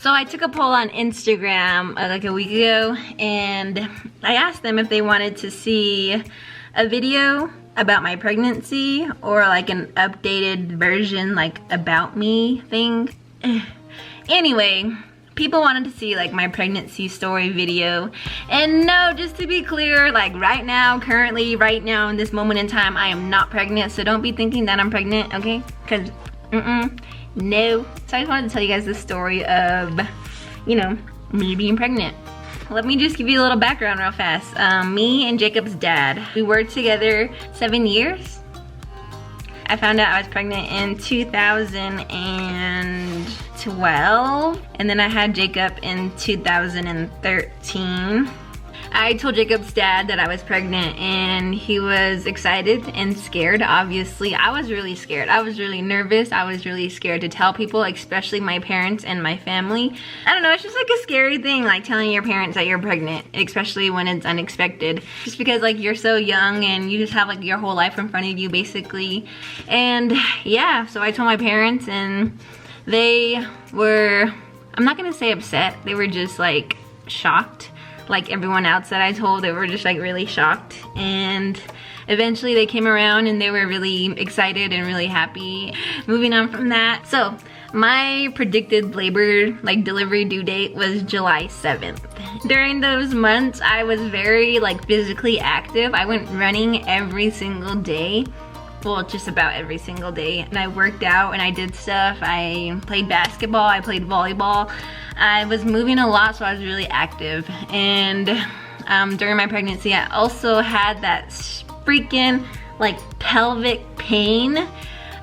So I took a poll on Instagram like a week ago, and I asked them if they wanted to see a video about my pregnancy or like an updated version, like about me thing. Anyway, people wanted to see like my pregnancy story video. And no, just to be clear, like right now, currently, right now in this moment in time, I am not pregnant. So don't be thinking that I'm pregnant, okay? Because, no. So I just wanted to tell you guys the story of, you know, me being pregnant. Let me just give you a little background real fast. Me and Jacob's dad, we worked together 7 years. I found out I was pregnant in 2012, and then I had Jacob in 2013. I told Jacob's dad that I was pregnant, and he was excited and scared. Obviously, I was really scared. I was really nervous. I was really scared to tell people, especially my parents and my family. I don't know, it's just like a scary thing, like telling your parents that you're pregnant, especially when it's unexpected. Just because like you're so young and you just have like your whole life in front of you basically. And yeah, so I told my parents, and they were, I'm not gonna say upset, they were just like shocked. Like everyone else that I told, they were just like really shocked. And eventually they came around and they were really excited and really happy. Moving on from that, so my predicted labor, like delivery due date was July 7th. During those months, I was very like physically active. I went running every single day. Well, just about every single day. And I worked out and I did stuff. I played basketball, I played volleyball. I was moving a lot, so I was really active. And during my pregnancy, I also had that freaking like pelvic pain.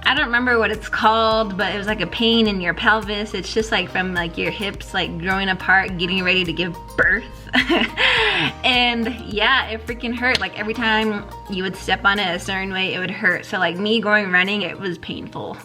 I don't remember what it's called, but it was like a pain in your pelvis. It's just like from like your hips like growing apart, getting ready to give birth. And yeah, it freaking hurt. Like every time you would step on it a certain way, it would hurt. So like me going running, it was painful.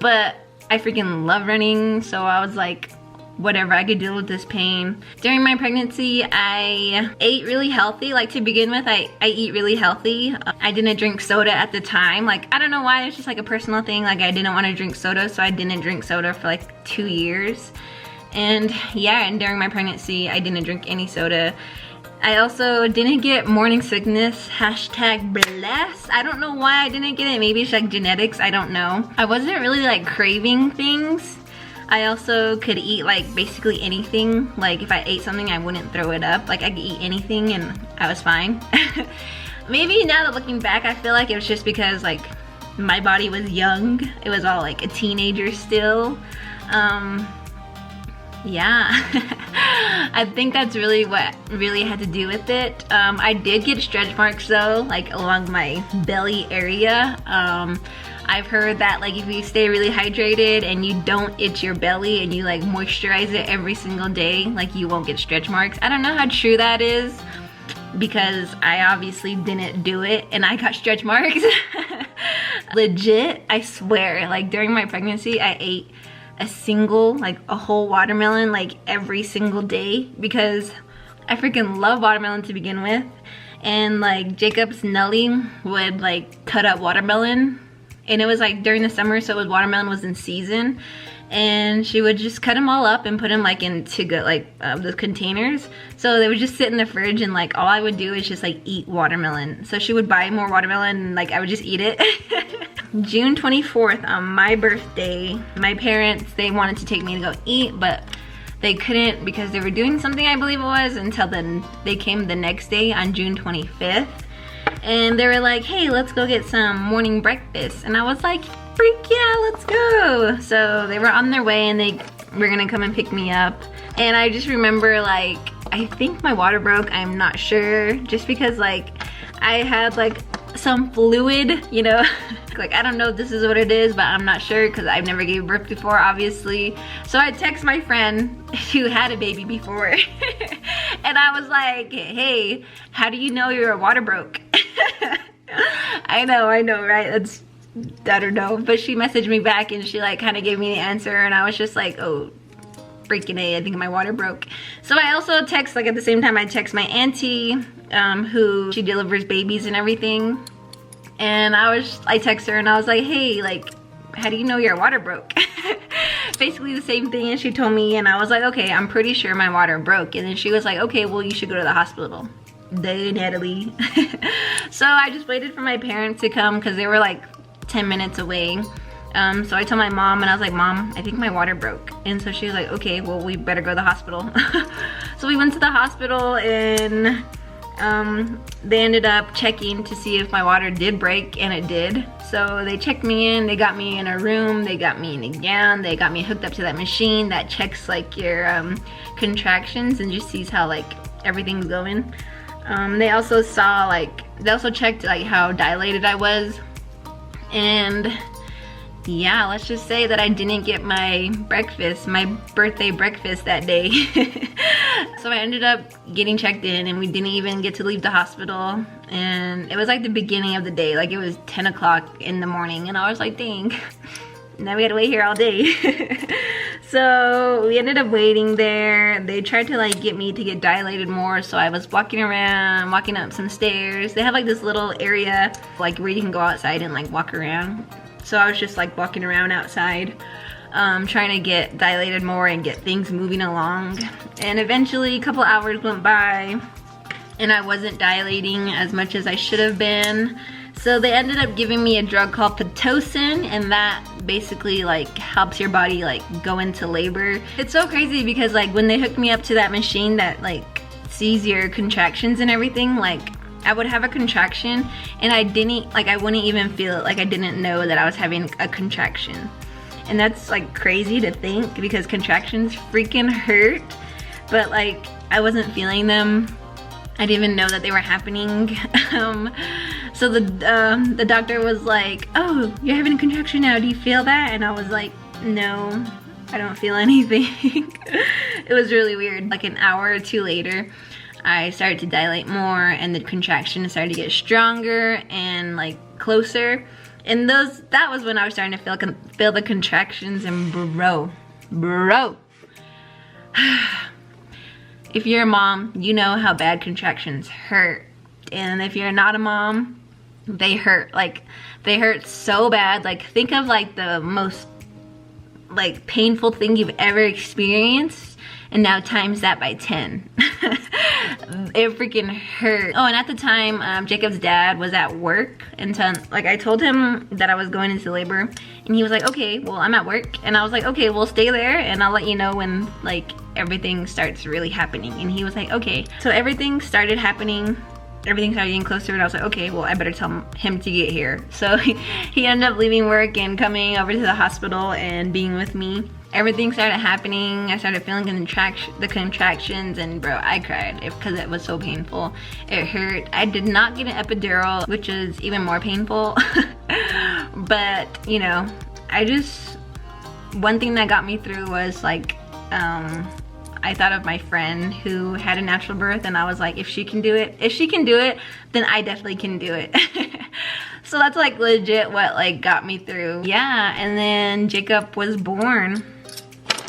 But I freaking love running, so I was like, whatever, I could deal with this pain. During my pregnancy, I ate really healthy. Like to begin with, I eat really healthy. I didn't drink soda at the time. Like, I don't know why, it's just like a personal thing. Like I didn't want to drink soda, so I didn't drink soda for like 2 years. And yeah, and during my pregnancy, I didn't drink any soda. I also didn't get morning sickness, #blessed. I don't know why I didn't get it. Maybe it's like genetics, I don't know. I wasn't really like craving things. I also could eat like basically anything. Like if I ate something, I wouldn't throw it up. Like I could eat anything and I was fine. Maybe now that looking back, I feel like it was just because like my body was young. It was all like a teenager still. Yeah. I think that's really what really had to do with it. I did get stretch marks though, like along my belly area. I've heard that like if you stay really hydrated and you don't itch your belly and you like moisturize it every single day, like you won't get stretch marks. I don't know how true that is because I obviously didn't do it and I got stretch marks. Legit, I swear, like during my pregnancy, I ate a whole watermelon like every single day because I freaking love watermelon to begin with. And like Jacob's Natalie would like cut up watermelon, and it was like during the summer, so watermelon was in season, and she would just cut them all up and put them like into the containers. So they would just sit in the fridge, and like all I would do is just like eat watermelon. So she would buy more watermelon and like I would just eat it. June 24th, on my birthday, my parents, they wanted to take me to go eat, but they couldn't because they were doing something, I believe it was, until then they came the next day on June 25th. And they were like, hey, let's go get some morning breakfast. And I was like, freak yeah, let's go. So they were on their way and they were gonna come and pick me up. And I just remember like, I think my water broke, I'm not sure. Just because like, I had like some fluid, you know. Like I don't know if this is what it is, but I'm not sure because I've never gave birth before, obviously. So I text my friend who had a baby before and I was like, hey, how do you know your water broke? I know, right? That's, I don't know. But she messaged me back and she like kind of gave me the answer, and I was just like, oh, freaking A, I think my water broke. So I also text, like at the same time I text my auntie, who she delivers babies and everything. And I text her and I was like, hey, like, how do you know your water broke? basically the same thing as she told me, and I was like, okay, I'm pretty sure my water broke. And then she was like, okay, well, you should go to the hospital. Duh, Natalie. So I just waited for my parents to come because they were like 10 minutes away. So I told my mom, and I was like, Mom, I think my water broke. And so she was like, okay, well, we better go to the hospital. So we went to the hospital, and they ended up checking to see if my water did break, and it did. So they checked me in, they got me in a room, they got me in a gown, they got me hooked up to that machine that checks like your contractions and just sees how like everything's going. They also checked like how dilated I was. And yeah, let's just say that I didn't get my breakfast, my birthday breakfast that day. So I ended up getting checked in, and we didn't even get to leave the hospital. And it was like the beginning of the day, like it was 10 o'clock in the morning, and I was like, dang, now we gotta wait here all day. So we ended up waiting there. They tried to like get me to get dilated more, so I was walking around, walking up some stairs. They have like this little area like where you can go outside and like walk around. So I was just like walking around outside, trying to get dilated more and get things moving along. And eventually a couple hours went by and I wasn't dilating as much as I should have been. So they ended up giving me a drug called Pitocin, and that basically like helps your body like go into labor. It's so crazy because like when they hooked me up to that machine that like sees your contractions and everything, like I would have a contraction and I wouldn't even feel it, like I didn't know that I was having a contraction. And that's like crazy to think because contractions freaking hurt, but like I wasn't feeling them. I didn't even know that they were happening. So the doctor was like, oh, you're having a contraction now, do you feel that? And I was like, no, I don't feel anything. It was really weird. Like an hour or two later, I started to dilate more and the contraction started to get stronger and like closer. And that was when I was starting to feel the contractions, and bro. If you're a mom, you know how bad contractions hurt. And if you're not a mom, they hurt. Like, they hurt so bad. Like, think of like the most like painful thing you've ever experienced, and now times that by 10. It freaking hurt. Oh, and at the time, Jacob's dad was at work, and so, like, I told him that I was going into labor, and he was like, okay, well, I'm at work. And I was like, okay, well, stay there, and I'll let you know when, like, everything starts really happening. And he was like, okay. So everything started happening. Everything started getting closer, and I was like, okay, well, I better tell him to get here. So he ended up leaving work and coming over to the hospital and being with me. Everything started happening. I started feeling the contractions, and bro, I cried because it was so painful. It hurt. I did not get an epidural, which is even more painful. But, you know, one thing that got me through was like, I thought of my friend who had a natural birth, and I was like, if she can do it, then I definitely can do it. So that's like legit what like got me through. Yeah, and then Jacob was born.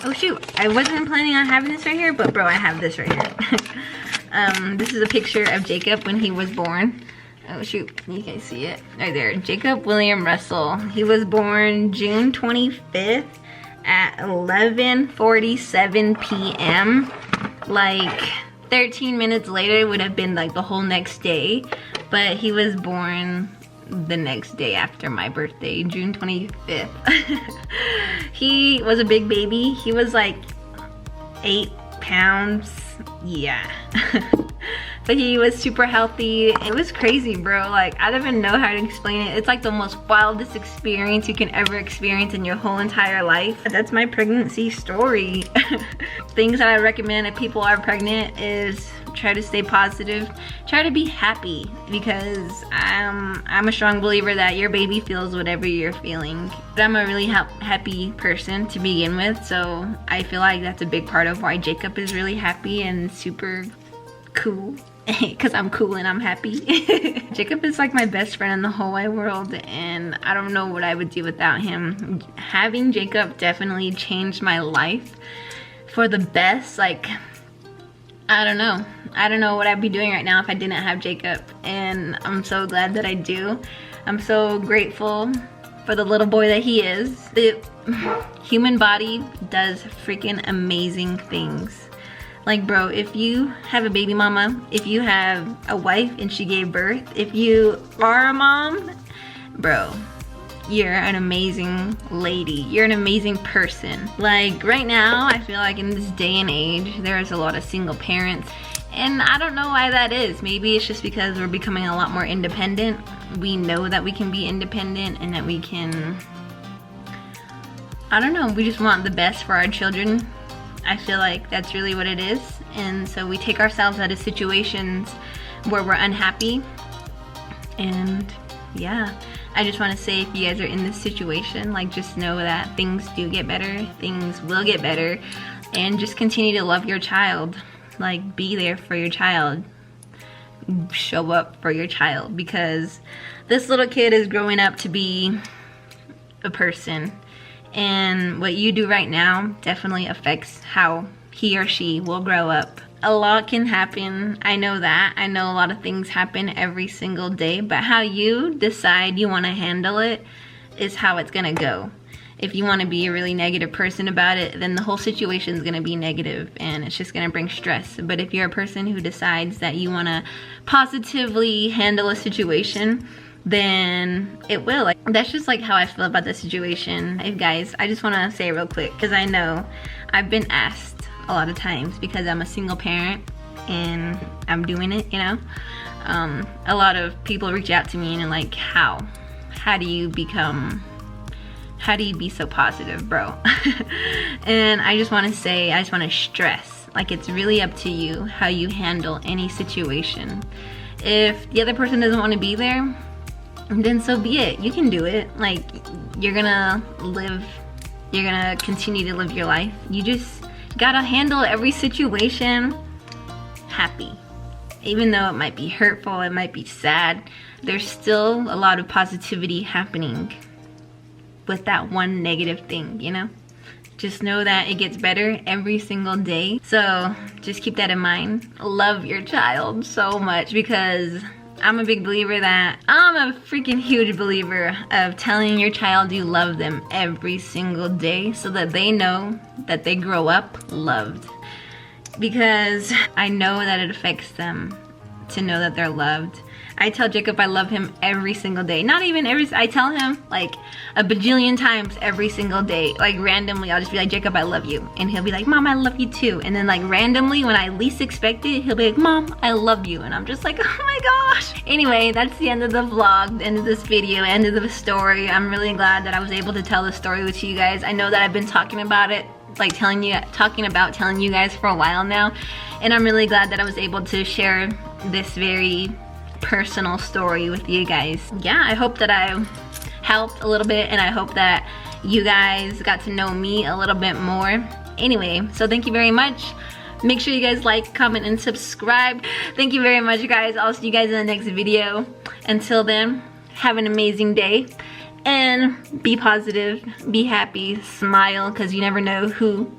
Oh shoot, I wasn't planning on having this right here, but bro, I have this right here. This is a picture of Jacob when he was born. Oh shoot, you guys see it? Right there, Jacob William Russell. He was born June 25th. At 11:47 p.m. Like 13 minutes later would have been like the whole next day, but he was born the next day after my birthday, June 25th. He was a big baby. He was like 8 pounds. Yeah. But he was super healthy. It was crazy, bro. Like, I don't even know how to explain it. It's like the most wildest experience you can ever experience in your whole entire life. That's my pregnancy story. Things that I recommend if people are pregnant is try to stay positive. Try to be happy, because I'm a strong believer that your baby feels whatever you're feeling. I'm a really happy person to begin with, so I feel like that's a big part of why Jacob is really happy and super cool. Because I'm cool and I'm happy. Jacob is like my best friend in the whole wide world, and I don't know what I would do without him. Having Jacob definitely changed my life for the best. Like, I don't know what I'd be doing right now if I didn't have Jacob, and I'm so glad that I do. I'm so grateful for the little boy that he is. The human body does freaking amazing things. Like, bro, if you have a baby mama, if you have a wife and she gave birth, if you are a mom, bro, you're an amazing lady. You're an amazing person. Like, right now, I feel like in this day and age, there's a lot of single parents. And I don't know why that is. Maybe it's just because we're becoming a lot more independent. We know that we can be independent and that we can, I don't know, we just want the best for our children. I feel like that's really what it is. And so we take ourselves out of situations where we're unhappy. And yeah, I just want to say, if you guys are in this situation, like, just know that things do get better, things will get better, and just continue to love your child. Like, be there for your child. Show up for your child, because this little kid is growing up to be a person. And what you do right now definitely affects how he or she will grow up. A lot can happen, I know that. I know a lot of things happen every single day, but how you decide you want to handle it is how it's gonna go. If you want to be a really negative person about it, then the whole situation is going to be negative and it's just going to bring stress. But if you're a person who decides that you want to positively handle a situation, then it will. Like, that's just like how I feel about the situation. Hey guys, I just want to say real quick, because I know I've been asked a lot of times, because I'm a single parent and I'm doing it, you know. A lot of people reach out to me and are like, how do you be so positive, bro? And I just want to say, I just want to stress, like, it's really up to you how you handle any situation. If the other person doesn't want to be there, then so be it. You can do it. Like, you're gonna continue to live your life. You just gotta handle every situation happy. Even though it might be hurtful, it might be sad, there's still a lot of positivity happening with that one negative thing, you know? Just know that it gets better every single day. So just keep that in mind. Love your child so much, because I'm a big believer that, I'm a freaking huge believer of telling your child you love them every single day, so that they know that they grow up loved. Because I know that it affects them to know that they're loved. I tell Jacob I love him every single day. Not even every, I tell him like a bajillion times every single day. Like, randomly, I'll just be like, Jacob, I love you. And he'll be like, Mom, I love you too. And then, like, randomly, when I least expect it, he'll be like, Mom, I love you. And I'm just like, oh my gosh. Anyway, that's the end of the vlog, the end of this video, end of the story. I'm really glad that I was able to tell the story with you guys. I know that I've been talking about it, like telling you guys for a while now. And I'm really glad that I was able to share this very personal story with you guys. Yeah, I hope that I helped a little bit, and I hope that you guys got to know me a little bit more. Anyway, so thank you very much. Make sure you guys like, comment, and subscribe. Thank you very much, guys. I'll see you guys in the next video. Until then, have an amazing day, and be positive, be happy, smile, because you never know who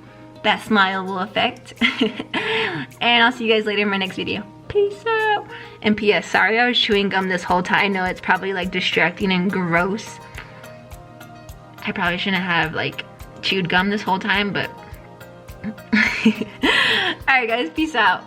that smile will affect. And I'll see you guys later in my next video. Peace out. And P.S. sorry I was chewing gum this whole time. I know it's probably like distracting and gross. I probably shouldn't have like chewed gum this whole time, but alright guys, peace out.